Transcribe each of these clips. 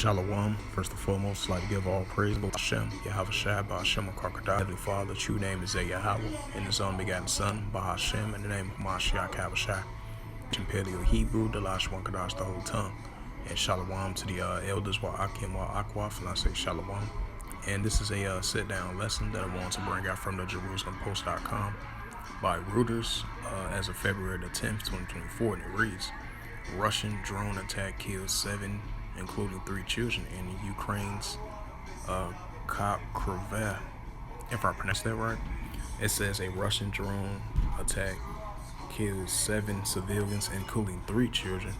Shalom. First and foremost, I'd like to give all praise to Hashem, Yahweh Shai, Ba'Hashem, Kharkiv. Heavenly Father, true name is Yahweh, and His only begotten Son, Ba'Hashem, in the name of Mashiach, Yahweh Shai. In Paleo Hebrew, the last one Kadash, the whole tongue. And Shalom to the elders, Wa'akim, Wa'akwaf, and I say Shalom. And this is a sit-down lesson that I want to bring out from the JerusalemPost.com by Reuters as of February the 10th, 2024, and it reads, Russian drone attack kills 7, including 3 children in Ukraine's Kharkiv. If I pronounce that right, it says a Russian drone attack killed 7 civilians, including 3 children,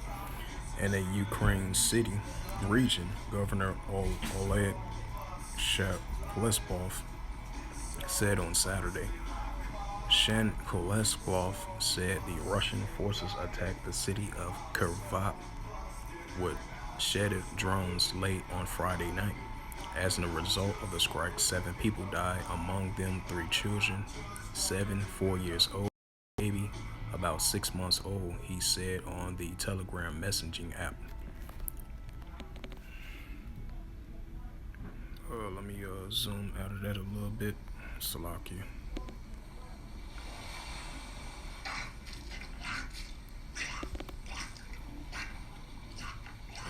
in a Ukraine city region. Governor Oleg Kolesbov said on Saturday. Kolesbov said the Russian forces attacked the city of Kharkiv with shattered drones late on Friday night. As a result of the strike, 7 people died, among them 3 children, 7 4 years old, baby about 6 months old, he said on the Telegram messaging app. Let me zoom out of that a little bit. Salakia.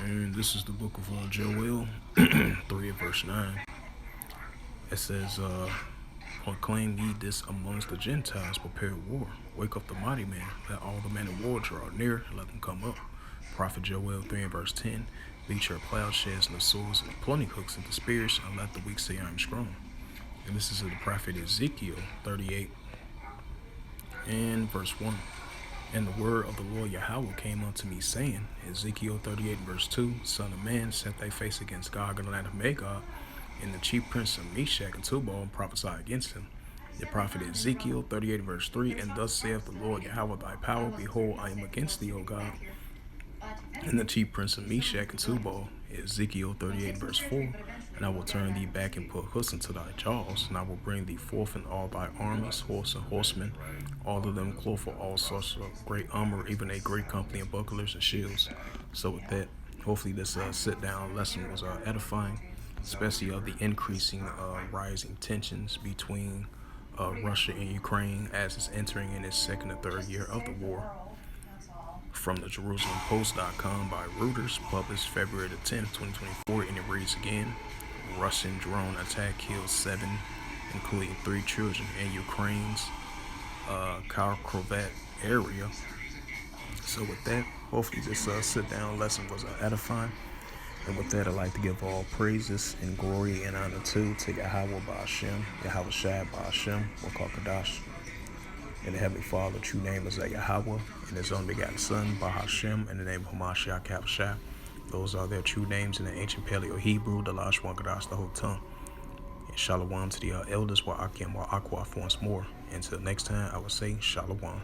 And this is the book of Joel 3 verse 9. It says, proclaim ye this amongst the Gentiles, prepare war. Wake up the mighty man, let all the men of war draw near, let them come up. Prophet Joel 3 verse 10, beat your plowshares and the swords and the plenty hooks and the spears, and let the weak say I am strong. And this is the prophet Ezekiel 38 and verse 1. And the word of the Lord Yahweh came unto me, saying, Ezekiel 38 verse 2, Son of man, set thy face against Gog in the land of Magog, and the chief prince of Meshach and Tubal, and prophesy against him. The prophet Ezekiel 38 verse 3, and thus saith the Lord Yahweh thy power, behold, I am against thee, O God, and the chief prince of Meshach and Tubal. Ezekiel 38 verse 4, and I will turn thee back and put hooks into thy jaws, and I will bring thee forth in all thy armies, horse and horsemen, all of them clothed for all sorts of great armor, even a great company of bucklers and shields. So with that, hopefully this sit-down lesson was edifying, especially of the increasing rising tensions between Russia and Ukraine as it's entering in its 2nd and 3rd year of the war. From the JerusalemPost.com by Reuters, published February the 10th, 2024, and it reads again, Russian drone attack kills 7, including 3 children in Ukraine's Kharkiv area. So with that, hopefully this sit-down lesson was edifying. And with that, I'd like to give all praises and glory and honor to Yahweh Ba'Hashem, Yahweh Shai Ba'Hashem, Wakakadash. And the Heavenly Father, true name is Yahweh, and His only begotten Son, Ba'Hashem, in the name of Mashiach, Yahweh Shai. Those are their true names in the ancient Paleo Hebrew, the last one Kadash, the whole tongue. And Shalom to the elders, Wa'akim, Wa'akwaf once more. Until next time, I will say Shalom.